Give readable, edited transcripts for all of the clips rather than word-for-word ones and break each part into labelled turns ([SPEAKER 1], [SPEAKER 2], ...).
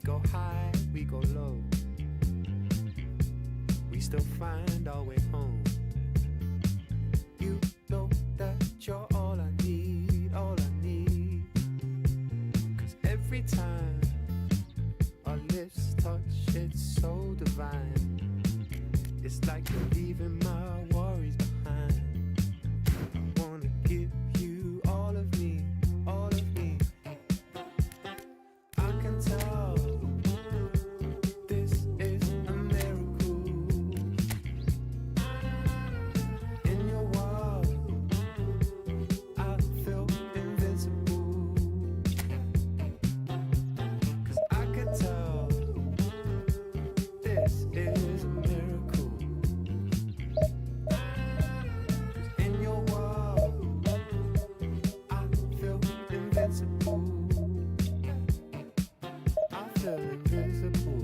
[SPEAKER 1] go high, we go low. We still find our way home. You know that you're all I need, all I need. 'Cause every time our lips touch, it's so divine. It's like you're leaving my worries behind. I wanna give you all of me, all of me. I can tell this is a miracle. In your world, I feel invincible. 'Cause I can tell this is a miracle. 'Cause in your world, I feel invincible. I feel invisible.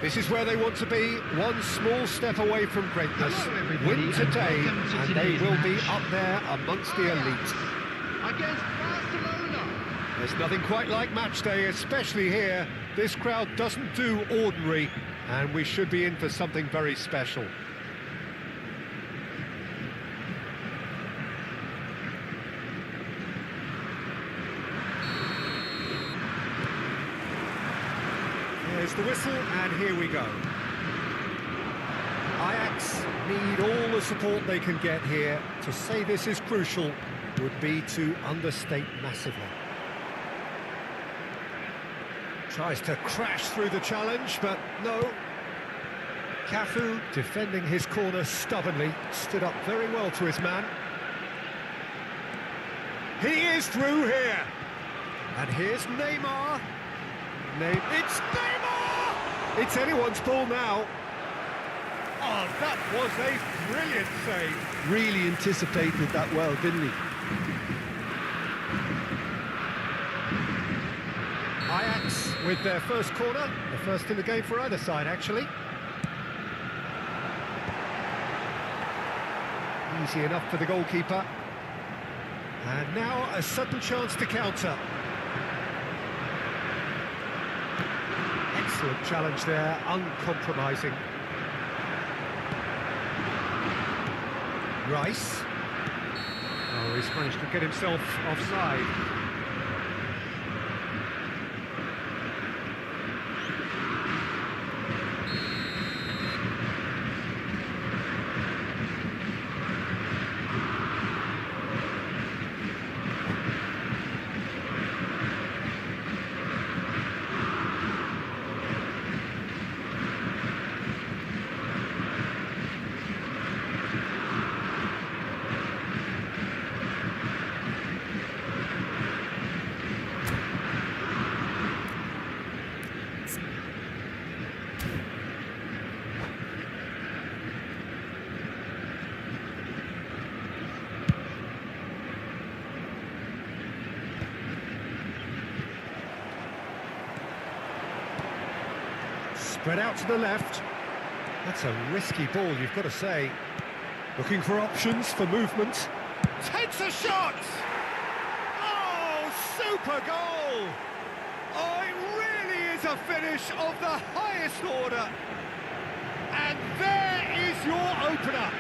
[SPEAKER 2] This is where they want to be, one small step away from greatness. Win today, and they will be up there amongst the elite.
[SPEAKER 3] Against Barcelona.
[SPEAKER 2] There's nothing quite like match day, especially here. This crowd doesn't do ordinary, and we should be in for something very special. Here's the whistle, and here we go. Ajax need all the support they can get here. To say this is crucial would be to understate massively. Tries to crash through the challenge, but no. Cafu, defending his corner stubbornly, stood up very well to his man. He is through here. And here's Neymar. It's Neymar! It's anyone's ball now. Oh, that was a brilliant save.
[SPEAKER 4] Really anticipated that well, didn't he?
[SPEAKER 2] Ajax with their first corner, the first in the game for either side, actually. Easy enough for the goalkeeper. And now a sudden chance to counter. Excellent challenge there, uncompromising. Rice. Oh, he's managed to get himself offside. Spread out to the left. That's a risky ball, you've got to say. Looking for options for movement. Takes a shot! Oh, super goal! Oh, it really is a finish of the highest order. And there is your opener.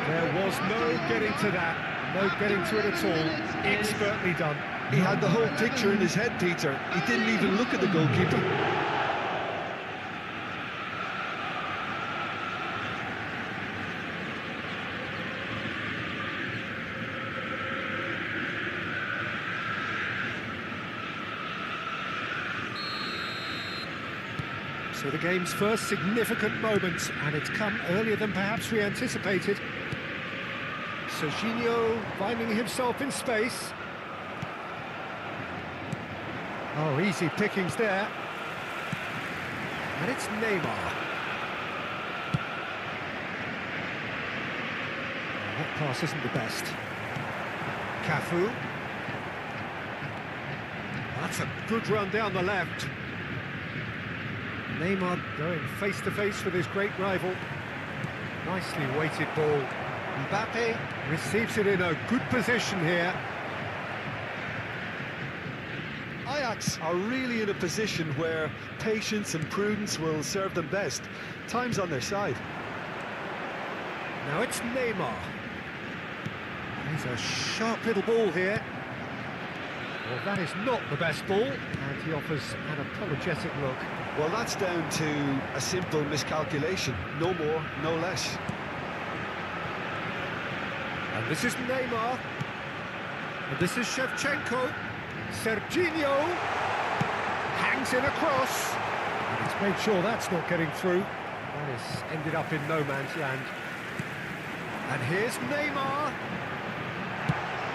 [SPEAKER 2] There was no getting to that. No getting to it at all. Expertly done.
[SPEAKER 4] He had the whole picture in his head, Peter. He didn't even look at the goalkeeper.
[SPEAKER 2] So the game's first significant moment, and it's come earlier than perhaps we anticipated. Serginho finding himself in space. Oh, easy pickings there. And it's Neymar. Oh, that pass isn't the best. Cafu. That's a good run down the left. Neymar going face-to-face with his great rival. Nicely weighted ball. Mbappe receives it in a good position here.
[SPEAKER 4] Ajax are really in a position where patience and prudence will serve them best. Time's on their side.
[SPEAKER 2] Now it's Neymar. He's a sharp little ball here. Well, that is not the best ball, and he offers an apologetic look.
[SPEAKER 4] Well, that's down to a simple miscalculation. No more, no less.
[SPEAKER 2] And this is Neymar. And this is Shevchenko. Serginho hangs in a cross. And he's made sure that's not getting through. That has ended up in no man's land. And here's Neymar.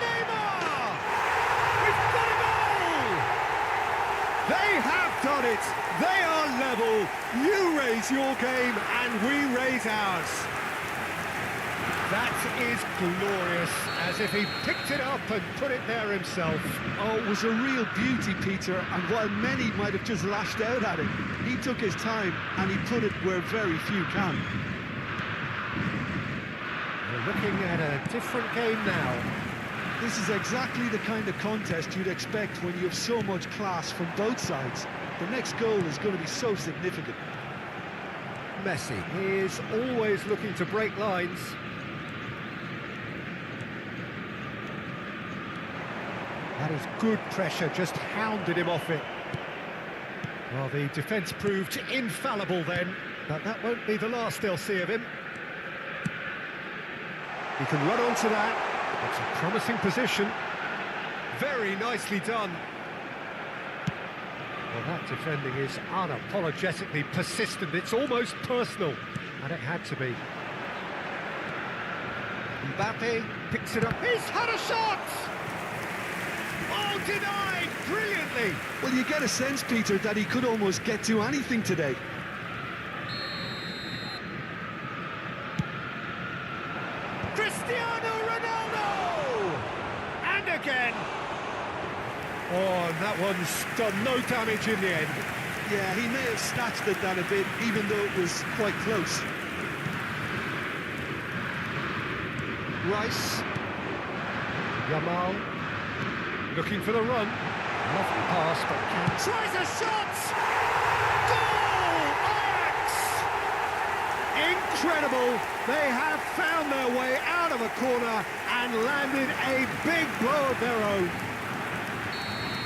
[SPEAKER 2] Neymar! We've got a goal! They have done it! They are level. You raise your game and we raise ours. That is glorious, as if he picked it up and put it there himself.
[SPEAKER 4] Oh, it was a real beauty, Peter, and while many might have just lashed out at it, he took his time and he put it where very few can.
[SPEAKER 2] We're looking at a different game now.
[SPEAKER 4] This is exactly the kind of contest you'd expect when you have so much class from both sides. The next goal is going to be so significant.
[SPEAKER 2] Messi is always looking to break lines. That is good pressure, just hounded him off it. Well, the defence proved infallible then, but that won't be the last they'll see of him. He can run onto that. It's a promising position. Very nicely done. Well, that defending is unapologetically persistent. It's almost personal, and it had to be. Mbappe picks it up. He's had a shot! Oh, denied brilliantly!
[SPEAKER 4] Well, you get a sense, Peter, that he could almost get to anything today.
[SPEAKER 2] Cristiano Ronaldo! And again! Oh, and that one's done no damage in the end.
[SPEAKER 4] Yeah, he may have snatched at that a bit, even though it was quite close.
[SPEAKER 2] Rice. Yamal. Looking for the run. Lovely pass, but can't. Tries a shot! Goal! Ajax! Incredible! They have found their way out of a corner and landed a big blow of their own.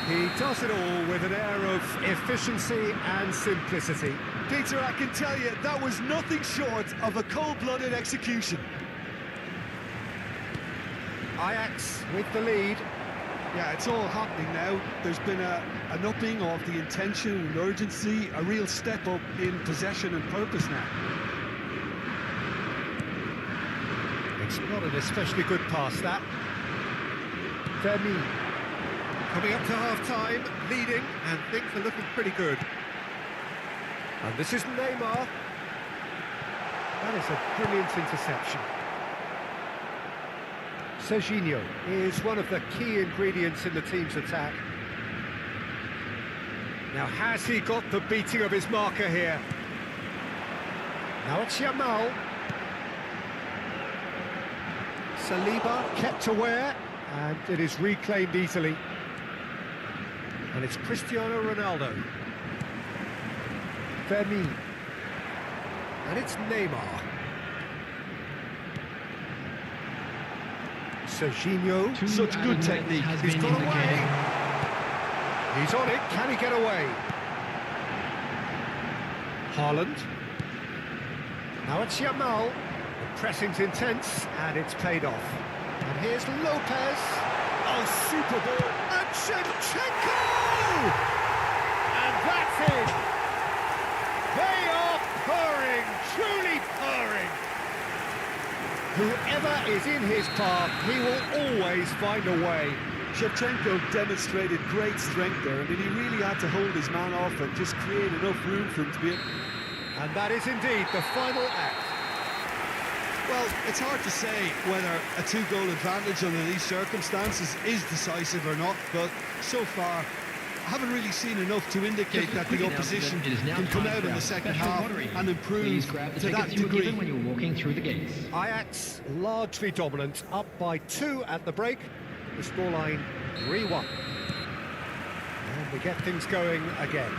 [SPEAKER 2] He does it all with an air of efficiency and simplicity.
[SPEAKER 4] Peter, I can tell you, that was nothing short of a cold-blooded execution.
[SPEAKER 2] Ajax with the lead.
[SPEAKER 4] Yeah, it's all happening now. There's been an upping of the intention and urgency, a real step up in possession and purpose now.
[SPEAKER 2] It's not an especially good pass, that. Demi. Coming up to half-time, leading, and things are looking pretty good. And this is Neymar. That is a brilliant interception. Serginho is one of the key ingredients in the team's attack. Now, has he got the beating of his marker here? Now it's Yamal. Saliba kept aware, and it is reclaimed easily. And it's Cristiano Ronaldo. Fermin. And it's Neymar. Serginho.
[SPEAKER 4] Such good technique.
[SPEAKER 2] He's got away. He's on it. Can he get away? Haaland. Now it's Yamal. The pressing's intense, and it's paid off. And here's Lopez. Oh, super ball. And Shevchenko! And that's it. They are purring, truly purring. Whoever is in his path, he will always find a way.
[SPEAKER 4] Shevchenko demonstrated great strength there. I mean, he really had to hold his man off and just create enough room for him to be...
[SPEAKER 2] And that is indeed the final act.
[SPEAKER 4] Well, it's hard to say whether a two-goal advantage under these circumstances is decisive or not, but so far, I haven't really seen enough to indicate that the opposition can come out in the second half and improve to that degree.
[SPEAKER 5] When you're walking through the gates.
[SPEAKER 2] Ajax largely dominant, up by 2 at the break. The scoreline 3-1. And we get things going again.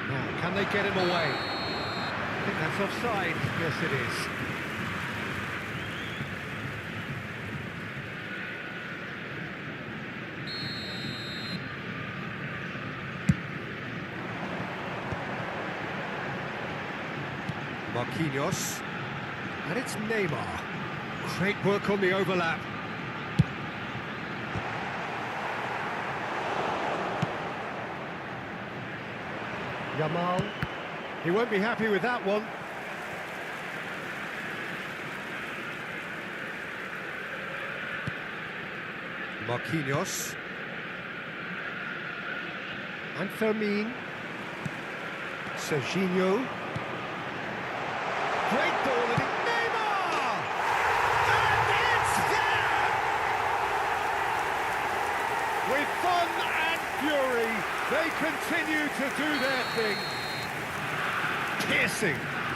[SPEAKER 2] Now, can they get him away? I think that's offside. Yes, it is. Marquinhos. And it's Neymar. Great work on the overlap. Yamal. He won't be happy with that one. Marquinhos. And Fermin. Serginho. Great ball, and Neymar! And it's there! With fun and fury, they continue to do their thing.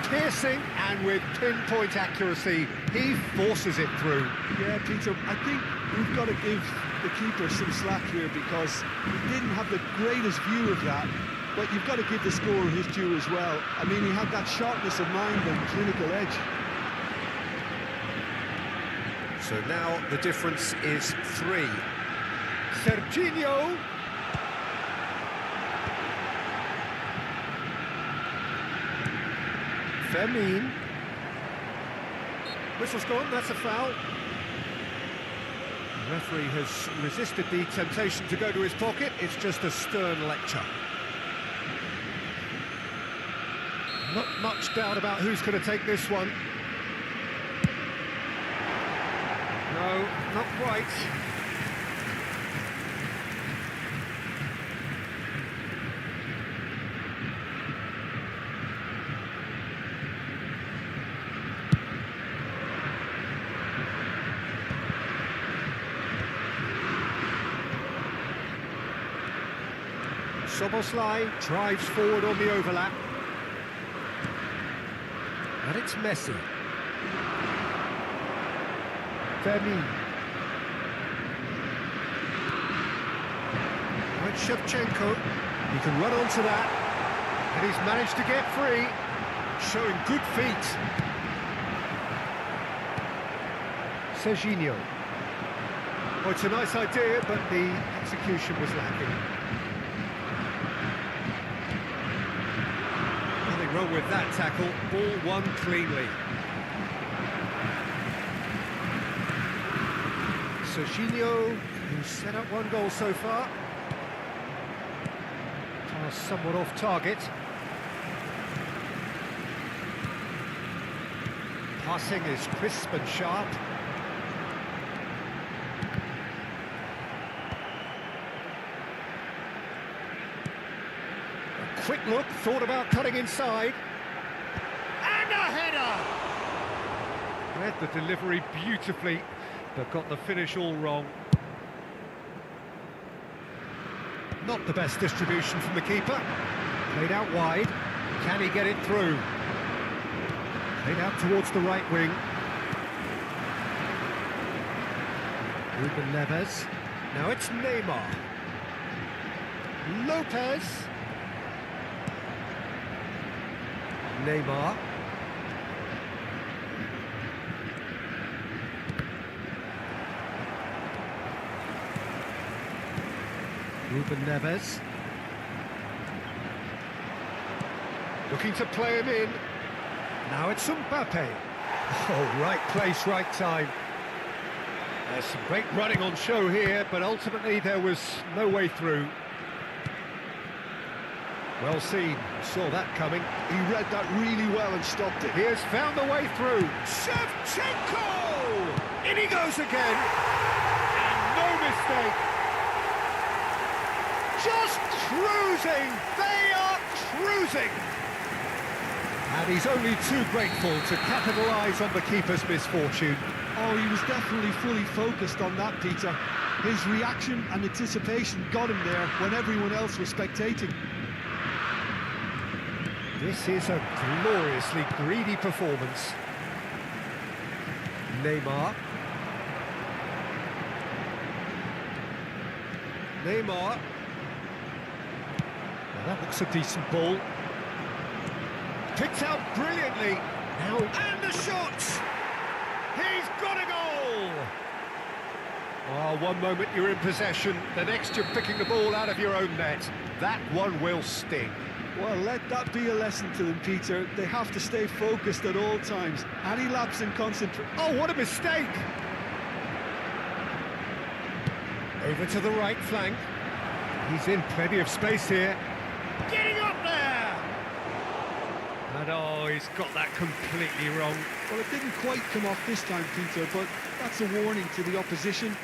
[SPEAKER 2] Piercing, and with pinpoint accuracy, he forces it through.
[SPEAKER 4] Yeah, Peter, I think we've got to give the keeper some slack here because he didn't have the greatest view of that. But you've got to give the scorer his due as well. I mean, he had that sharpness of mind and clinical edge.
[SPEAKER 2] So now the difference is 3. Serginho. Fermin. Whistle's gone, that's a foul. The referee has resisted the temptation to go to his pocket. It's just a stern lecture. Not much doubt about who's going to take this one. No, not quite. Soboslai drives forward on the overlap. And it's Messi. Fermin. And Shevchenko. He can run onto that. And he's managed to get free. Showing good feet. Serginho. Oh, it's a nice idea, but the execution was lacking. Wrong with that tackle, ball won cleanly. Serginho, who's set up 1 goal so far. Pass somewhat off target. Passing is crisp and sharp. Quick look, thought about cutting inside. And a header! Read the delivery beautifully, but got the finish all wrong. Not the best distribution from the keeper. Played out wide. Can he get it through? Played out towards the right wing. Ruben Neves. Now it's Neymar. Lopez. Neymar. Ruben Neves. Looking to play him in. Now it's Mbappe. Oh, right place, right time. There's some great running on show here, but ultimately there was no way through. Well seen, saw that coming.
[SPEAKER 4] He read that really well and stopped it.
[SPEAKER 2] He has found the way through. Shevchenko! In he goes again. And no mistake. Just cruising. They are cruising. And he's only too grateful to capitalise on the keeper's misfortune.
[SPEAKER 4] Oh, he was definitely fully focused on that, Peter. His reaction and anticipation got him there when everyone else was spectating.
[SPEAKER 2] This is a gloriously greedy performance. Neymar. Neymar. Now that looks a decent ball. Picked out brilliantly. Now, and the shot! He's got a goal! Oh, one moment you're in possession, the next you're picking the ball out of your own net. That one will sting.
[SPEAKER 4] Well, let that be a lesson to them, Peter. They have to stay focused at all times. Any lapse in concentration...
[SPEAKER 2] Oh, what a mistake! Over to the right flank. He's in plenty of space here. Getting up there! And oh, he's got that completely wrong.
[SPEAKER 4] Well, it didn't quite come off this time, Peter, but that's a warning to the opposition.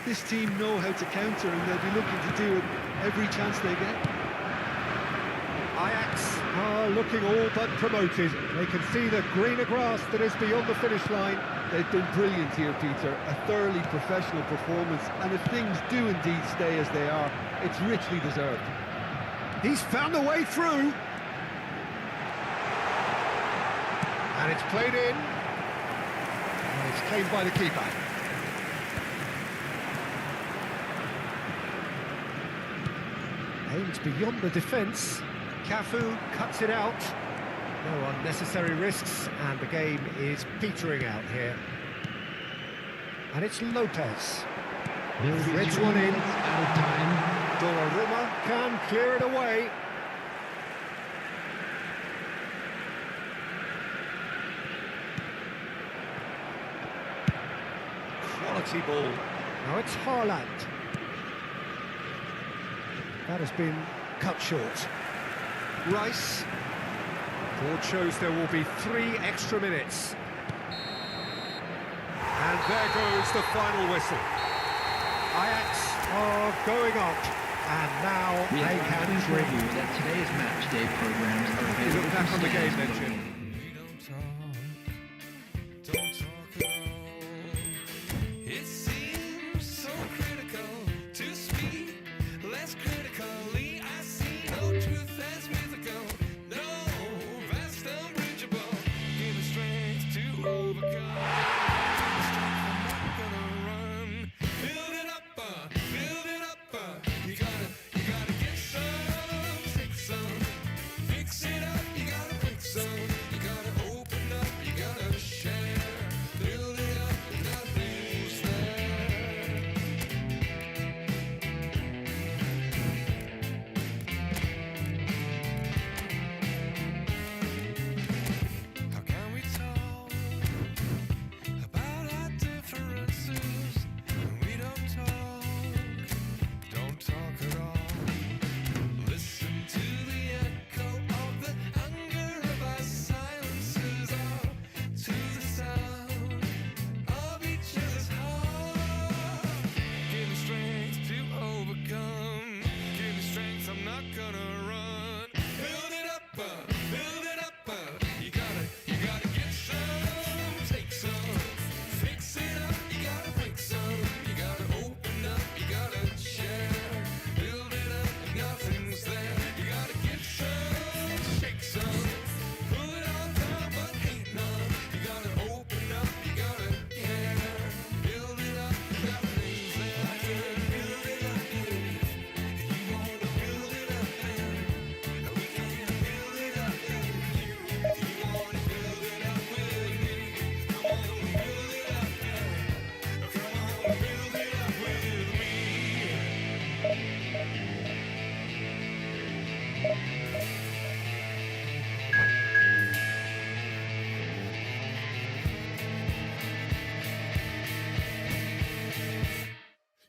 [SPEAKER 4] This team know how to counter, and they'll be looking to do it every chance they get.
[SPEAKER 2] Ajax are looking all but promoted. They can see the greener grass that is beyond the finish line.
[SPEAKER 4] They've been brilliant here, Peter. A thoroughly professional performance, and if things do indeed stay as they are, it's richly deserved.
[SPEAKER 2] He's found the way through. And it's played in. And it's claimed by the keeper. Aims beyond the defence. Cafu cuts it out. No unnecessary risks, and the game is petering out here. And it's Lopez. Threads one in.
[SPEAKER 3] Out of time.
[SPEAKER 2] Donnarumma can clear it away. Quality ball. Now it's Haaland. That has been cut short. Rice. Board shows there will be 3 extra minutes. And there goes the final whistle. Ajax are going up, and now
[SPEAKER 3] We
[SPEAKER 2] they
[SPEAKER 3] have
[SPEAKER 2] can
[SPEAKER 3] to
[SPEAKER 2] dream.
[SPEAKER 3] review that today's match day programs are
[SPEAKER 2] You
[SPEAKER 3] available
[SPEAKER 2] look back on the game,
[SPEAKER 3] for
[SPEAKER 2] then, Jim.
[SPEAKER 1] Don't talk at all. It seems so critical to speak less critically. I see no truth as mythical, no vast unbridgeable. Give the strength to overcome. The strength I'm not gonna run. Build it up, build it up. You gotta get some, take some, fix it up. You gotta fix some.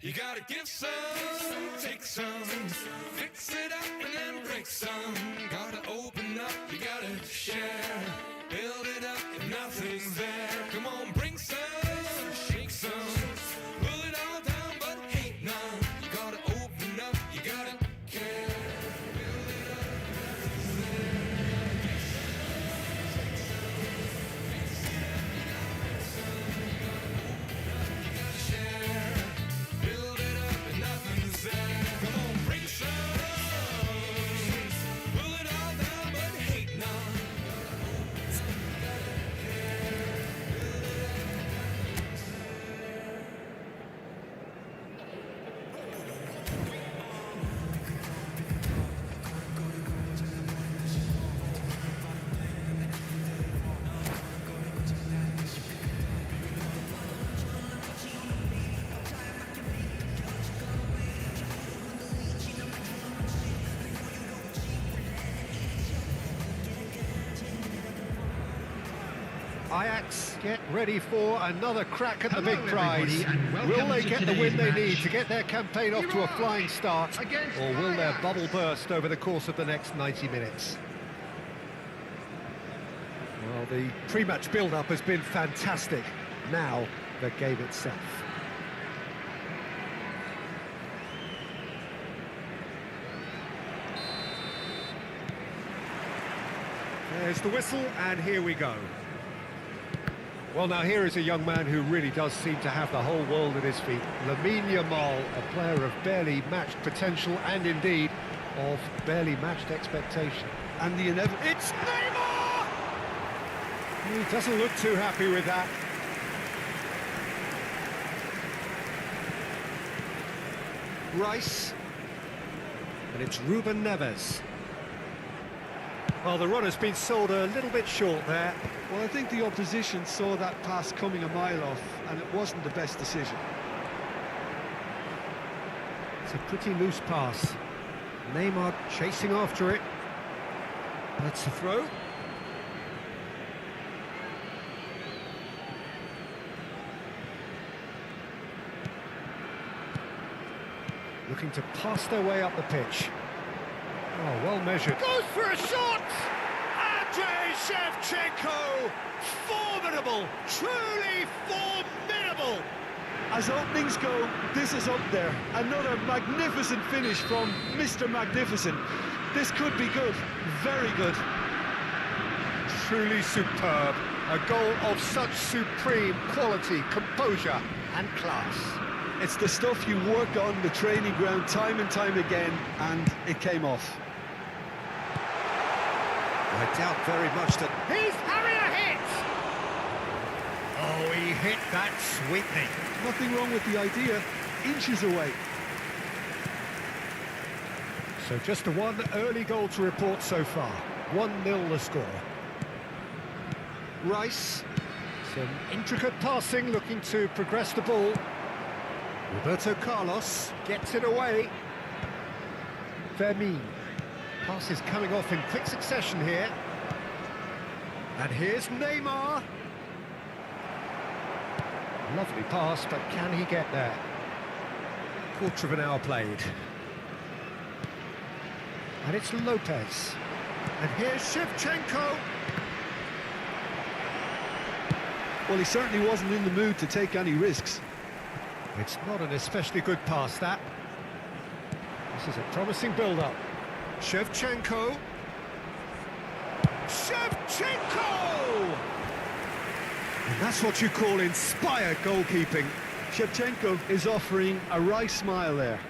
[SPEAKER 1] You gotta give some, take some, fix it up and then break some. Gotta open up, you gotta share, build it up if nothing's there. Come on, bring some, shake some, pull it all down but hate none. You gotta open up, you gotta care, build it up if nothing's there. Take some, fix it up, you gotta break some, you gotta open up, you gotta share. Build it up and nothing's there. Come on, bring some. Pull it all down, but hate none.
[SPEAKER 2] Ajax get ready for another crack at the
[SPEAKER 3] Hello,
[SPEAKER 2] big prize.
[SPEAKER 3] everybody, and welcome
[SPEAKER 2] Will they
[SPEAKER 3] to
[SPEAKER 2] get the win
[SPEAKER 3] today's
[SPEAKER 2] they need
[SPEAKER 3] match.
[SPEAKER 2] to get their campaign off to a flying start,
[SPEAKER 3] Against
[SPEAKER 2] or will their
[SPEAKER 3] Ajax.
[SPEAKER 2] bubble burst over the course of the next 90 minutes? Well, the pre-match build-up has been fantastic. Now, the game itself. There's the whistle, and here we go. Well, now here is a young man who really does seem to have the whole world at his feet. Lamine Yamal, a player of barely matched potential and indeed of barely matched expectation.
[SPEAKER 4] And the inevitable...
[SPEAKER 2] It's Neymar! He doesn't look too happy with that. Rice. And it's Ruben Neves. Well, the run has been sold a little bit short there.
[SPEAKER 4] Well, I think the opposition saw that pass coming a mile off, and it wasn't the best decision.
[SPEAKER 2] It's a pretty loose pass. Neymar chasing after it. That's the throw. Looking to pass their way up the pitch. Oh, well measured. Goes for a shot! Andrei Shevchenko! Formidable! Truly formidable!
[SPEAKER 4] As openings go, this is up there. Another magnificent finish from Mr. Magnificent. This could be good, very good.
[SPEAKER 2] Truly superb. A goal of such supreme quality, composure and class.
[SPEAKER 4] It's the stuff you work on the training ground time and time again, and it came off.
[SPEAKER 2] I doubt very much that... He's having a hit! Oh, he hit that sweetly.
[SPEAKER 4] Nothing wrong with the idea, inches away.
[SPEAKER 2] So just the one early goal to report so far. 1-0 the score. Rice. Some intricate passing, looking to progress the ball. Roberto Carlos gets it away. Fermin. Passes coming off in quick succession here. And here's Neymar. Lovely pass, but can he get there? Quarter of an hour played. And it's Lopez. And here's Shevchenko.
[SPEAKER 4] Well, he certainly wasn't in the mood to take any risks.
[SPEAKER 2] It's not an especially good pass, that. This is a promising build-up. Shevchenko. Shevchenko! And that's what you call inspired goalkeeping.
[SPEAKER 4] Shevchenko is offering a wry smile there.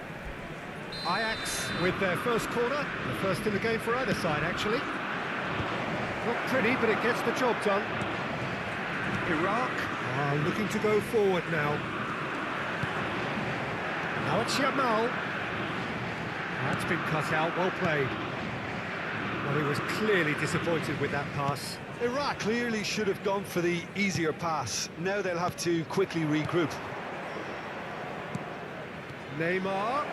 [SPEAKER 2] Ajax with their first corner, the first in the game for either side, actually. Not pretty, but it gets the job done. Iraq are looking to go forward now. Now it's Yamal. That's been cut out, well played. Well, he was clearly disappointed with that pass.
[SPEAKER 4] Iraq clearly should have gone for the easier pass. Now they'll have to quickly regroup.
[SPEAKER 2] Neymar.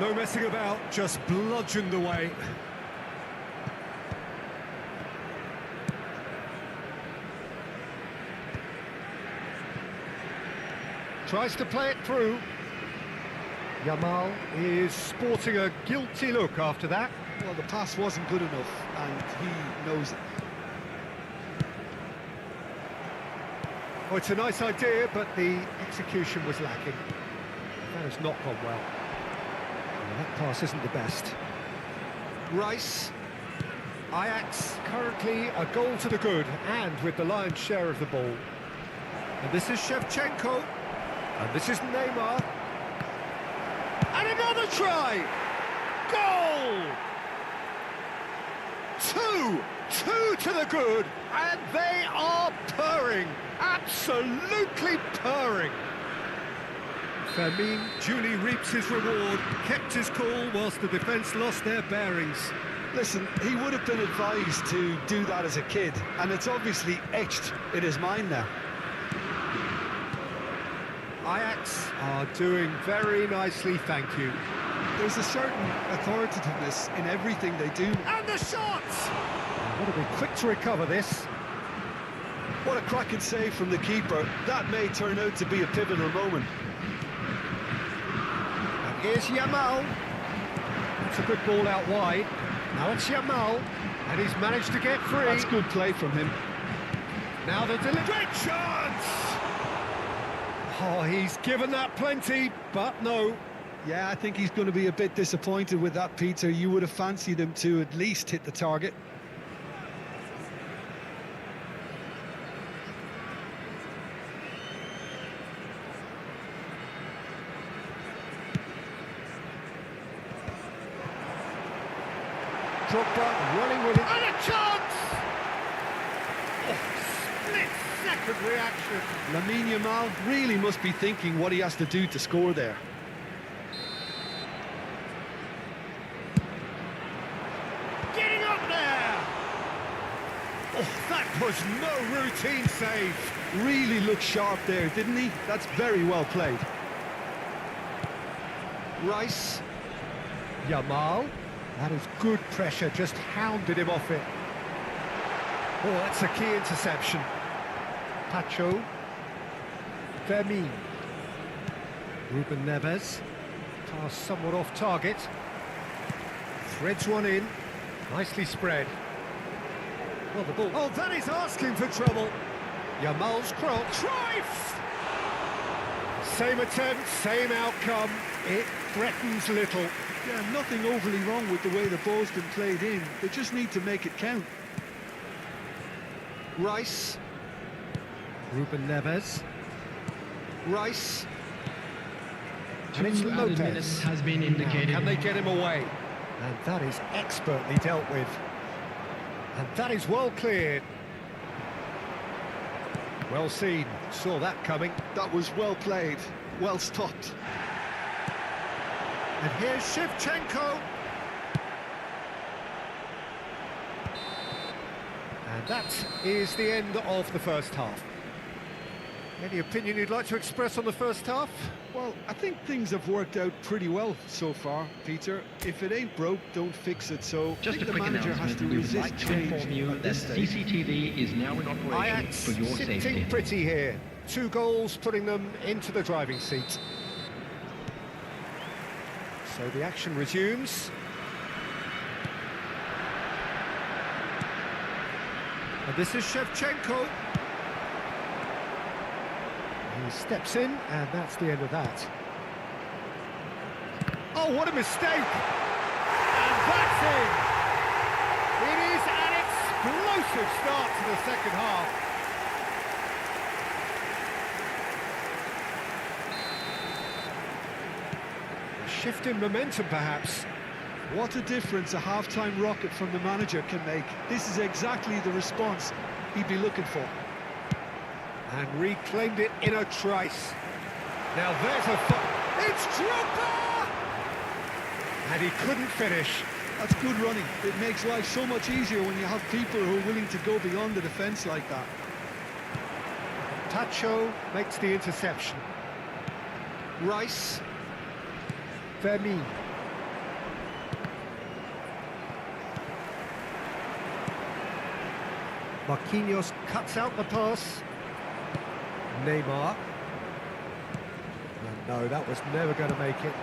[SPEAKER 2] No messing about, just bludgeoned away. Tries to play it through. Yamal is sporting a guilty look after that.
[SPEAKER 4] Well, the pass wasn't good enough, and he knows it.
[SPEAKER 2] Oh, it's a nice idea, but the execution was lacking. That has not gone well. That pass isn't the best. Rice. Ajax currently a goal to the good, and with the lion's share of the ball. And this is Shevchenko. And this is Neymar. And another try! Goal! Two to the good, and they are purring. Absolutely purring. Fermin duly reaps his reward, kept his cool whilst the defence lost their bearings.
[SPEAKER 4] Listen, he would have been advised to do that as a kid, and it's obviously etched in his mind now.
[SPEAKER 2] Ajax are doing very nicely, thank you.
[SPEAKER 4] There's a certain authoritativeness in everything they do.
[SPEAKER 2] And the shots! Got to be quick to recover this.
[SPEAKER 4] What a cracking save from the keeper. That may turn out to be a pivotal moment.
[SPEAKER 2] And here's Yamal. It's a good ball out wide. Now it's Yamal, and he's managed to get free.
[SPEAKER 4] That's good play from him.
[SPEAKER 2] Now the delivery. Great chance! Oh, he's given that plenty, but no.
[SPEAKER 4] Yeah, I think he's going to be a bit disappointed with that, Peter. You would have fancied him to at least hit the target.
[SPEAKER 2] Drogba running with it. And a chance! Oh, split-second reaction.
[SPEAKER 4] Lamine Yamal really must be thinking what he has to do to score there.
[SPEAKER 2] Getting up there! Oh, that was no routine save.
[SPEAKER 4] Really looked sharp there, didn't he? That's very well played.
[SPEAKER 2] Rice. Yamal. That is good pressure, just hounded him off it. Oh, that's a key interception. Pacho. Fermin. Ruben Neves. Pass somewhat off target. Threads one in. Nicely spread. Well, the ball... Oh, that is asking for trouble. Yamal's cross. Cruyff! Same attempt, same outcome. It threatens little.
[SPEAKER 4] Yeah, nothing overly wrong with the way the ball's been played in. They just need to make it count.
[SPEAKER 2] Rice. Ruben Neves. Rice. And it's
[SPEAKER 3] 2 added
[SPEAKER 2] Lopez.
[SPEAKER 3] minutes has been indicated.
[SPEAKER 2] Now, can they get him away? And that is expertly dealt with. And that is well cleared. Well seen. Saw that coming.
[SPEAKER 4] That was well played. Well stopped.
[SPEAKER 2] And here's Shevchenko. And that is the end of the first half. Any opinion you'd like to express on the first half?
[SPEAKER 4] Well, I think things have worked out pretty well so far, Peter. If it ain't broke, don't fix it. So
[SPEAKER 3] Just
[SPEAKER 4] I
[SPEAKER 3] a
[SPEAKER 4] think the
[SPEAKER 3] quick
[SPEAKER 4] manager has
[SPEAKER 3] announcement.
[SPEAKER 4] to
[SPEAKER 3] We would
[SPEAKER 4] resist
[SPEAKER 3] like to
[SPEAKER 4] change
[SPEAKER 3] inform you
[SPEAKER 4] at
[SPEAKER 3] that
[SPEAKER 4] this stage.
[SPEAKER 3] CCTV is now in operation
[SPEAKER 2] Ajax
[SPEAKER 3] for your
[SPEAKER 2] sitting
[SPEAKER 3] safety.
[SPEAKER 2] pretty here. 2 goals putting them into the driving seat. So the action resumes. And this is Shevchenko. He steps in, and that's the end of that. Oh, what a mistake! And that's it! It is an explosive start to the second half. A shift in momentum, perhaps.
[SPEAKER 4] What a difference a half-time rocket from the manager can make. This is exactly the response he'd be looking for.
[SPEAKER 2] And reclaimed it in a trice. Now there's it's Drogba! And he couldn't finish.
[SPEAKER 4] That's good running. It makes life so much easier when you have people who are willing to go beyond the defence like that.
[SPEAKER 2] Tacho makes the interception. Rice. Fermin. Marquinhos cuts out the pass. Neymar. No, that was never going to make it.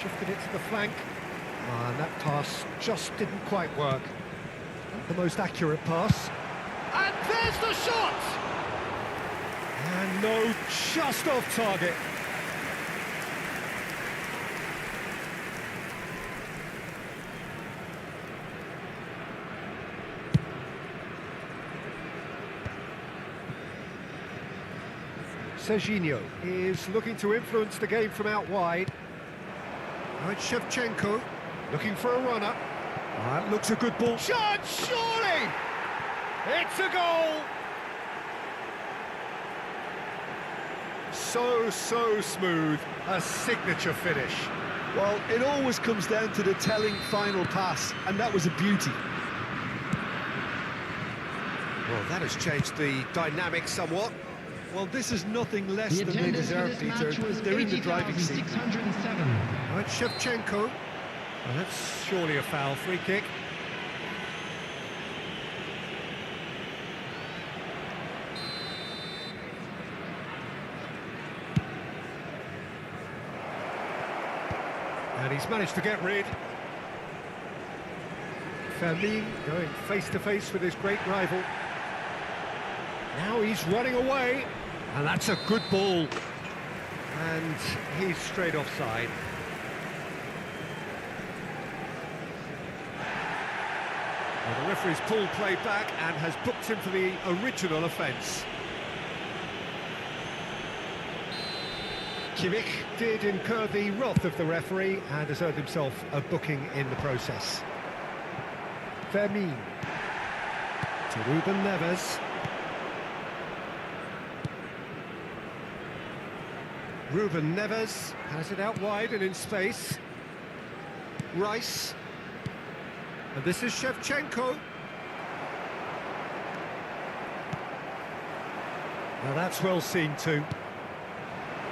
[SPEAKER 2] Shifted it to the flank. And that pass just didn't quite work. Not the most accurate pass. And there's the shot! And no, just off target. Serginho is looking to influence the game from out wide. Now it's Shevchenko looking for a runner. That looks a good ball. Shot, surely! It's a goal! So smooth, a signature finish.
[SPEAKER 4] Well, it always comes down to the telling final pass, and that was a beauty.
[SPEAKER 2] Well, that has changed the dynamic somewhat.
[SPEAKER 4] Well, this is nothing less
[SPEAKER 3] The
[SPEAKER 4] than they
[SPEAKER 3] attendance for
[SPEAKER 4] deserve,
[SPEAKER 3] this
[SPEAKER 4] Peter.
[SPEAKER 3] match was
[SPEAKER 4] They're in the driving seat.
[SPEAKER 3] 80,607.
[SPEAKER 2] Now it's Shevchenko. Well, that's surely a foul, free kick. And he's managed to get rid. Fermin going face-to-face with his great rival. Now he's running away. And that's a good ball. And he's straight offside. Well, the referee's pulled play back and has booked him for the original offence. Kimmich did incur the wrath of the referee and has earned himself a booking in the process. Fermin to Ruben Neves. Ruben Neves has it out wide and in space. Rice. And this is Shevchenko. Now that's well seen too.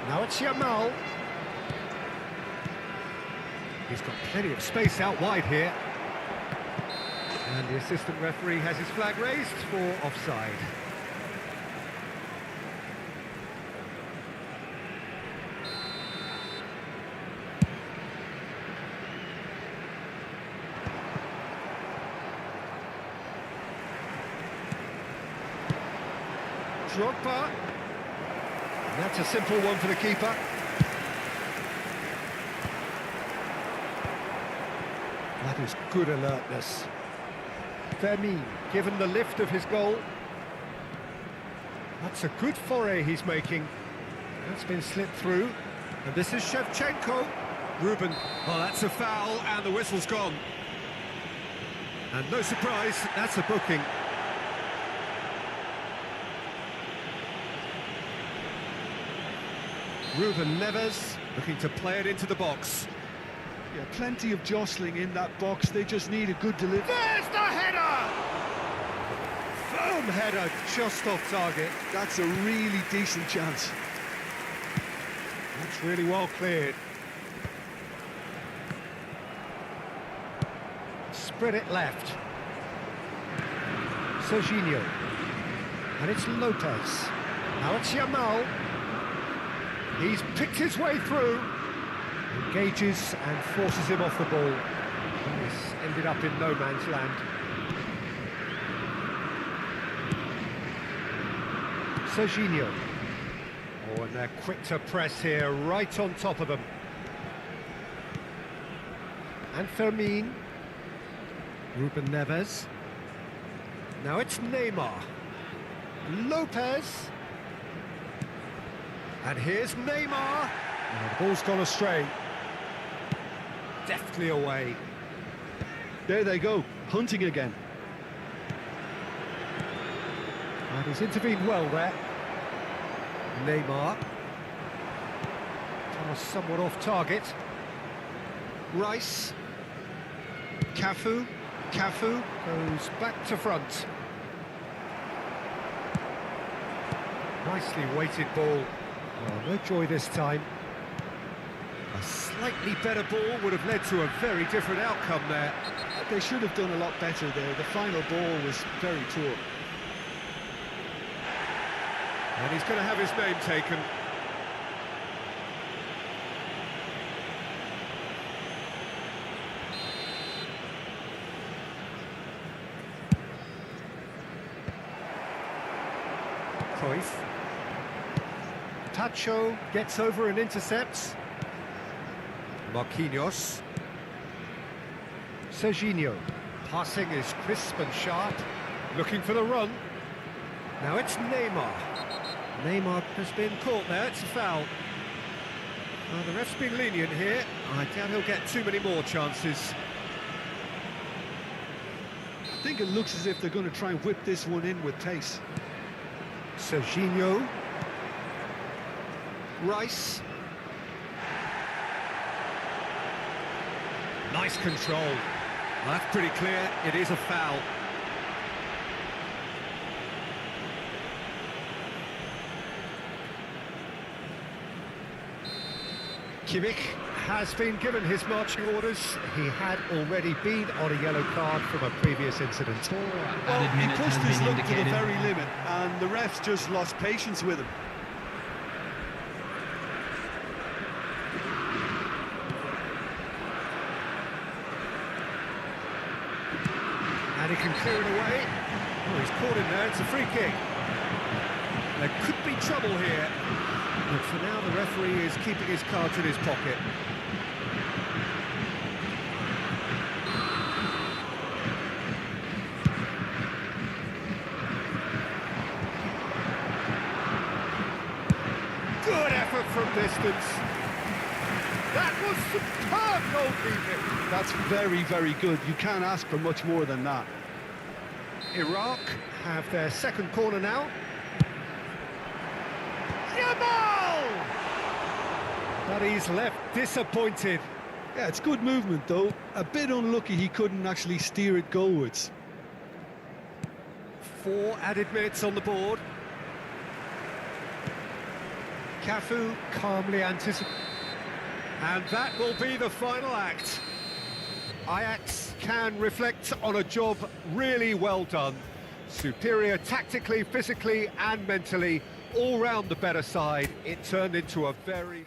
[SPEAKER 2] Now it's Yamal. He's got plenty of space out wide here. And the assistant referee has his flag raised for offside. Drogba. And that's a simple one for the keeper. That is good alertness. Fermin given the lift of his goal. That's a good foray he's making. That's been slipped through. And this is Shevchenko. Ruben. Oh, that's a foul and the whistle's gone. And no surprise, that's a booking. Ruben Neves looking to play it into the box.
[SPEAKER 4] Yeah, plenty of jostling in that box. They just need a good delivery.
[SPEAKER 2] There's the header! Firm header just off target.
[SPEAKER 4] That's a really decent chance.
[SPEAKER 2] That's really well cleared. Spread it left. Serginho. And it's Lopez. Now it's Yamal. He's picked his way through. Engages and forces him off the ball. This ended up in no man's land. Serginho. Oh, and they're quick to press here, right on top of them. And Fermin. Ruben Neves. Now it's Neymar. Lopez. And here's Neymar. And the ball's gone astray. Deftly away.
[SPEAKER 4] There they go, hunting again.
[SPEAKER 2] And he's intervened well there. Neymar. Pass somewhat off target. Rice. Cafu. Cafu goes back to front. Nicely weighted ball. Well, no joy this time. A slightly better ball would have led to a very different outcome there.
[SPEAKER 4] They should have done a lot better there. The final ball was very poor.
[SPEAKER 2] And he's going to have his name taken. Cruyff. Tacho gets over and intercepts. Marquinhos. Serginho. Passing is crisp and sharp. Looking for the run. Now it's Neymar. Neymar has been caught there, it's a foul. The ref's been lenient here. I doubt he'll get too many more chances.
[SPEAKER 4] I think it looks as if they're going to try and whip this one in with pace.
[SPEAKER 2] Serginho. Rice. Nice control. Well, that's pretty clear, it is a foul. Kimmich has been given his marching orders. He had already been on a yellow card from a previous incident.
[SPEAKER 3] Added
[SPEAKER 4] He
[SPEAKER 3] minute
[SPEAKER 4] pushed
[SPEAKER 3] has
[SPEAKER 4] his
[SPEAKER 3] been
[SPEAKER 4] luck to the
[SPEAKER 3] indicated.
[SPEAKER 4] very limit, and the refs just lost patience with him.
[SPEAKER 2] And he can clear it away. Oh, he's caught him there, it's a free kick. There could be trouble here. But for now, the referee is keeping his cards in his pocket. Good effort from distance. That was superb goalkeeping.
[SPEAKER 4] That's very, very good. You can't ask for much more than that.
[SPEAKER 2] Iraq have their second corner now. Yamal! But he's left disappointed.
[SPEAKER 4] Yeah, it's good movement, though. A bit unlucky he couldn't actually steer it goalwards.
[SPEAKER 2] 4 added minutes on the board. Cafu calmly anticipates. And that will be the final act. Ajax can reflect on a job really well done. Superior tactically, physically and mentally, all round the better side. It turned into a very...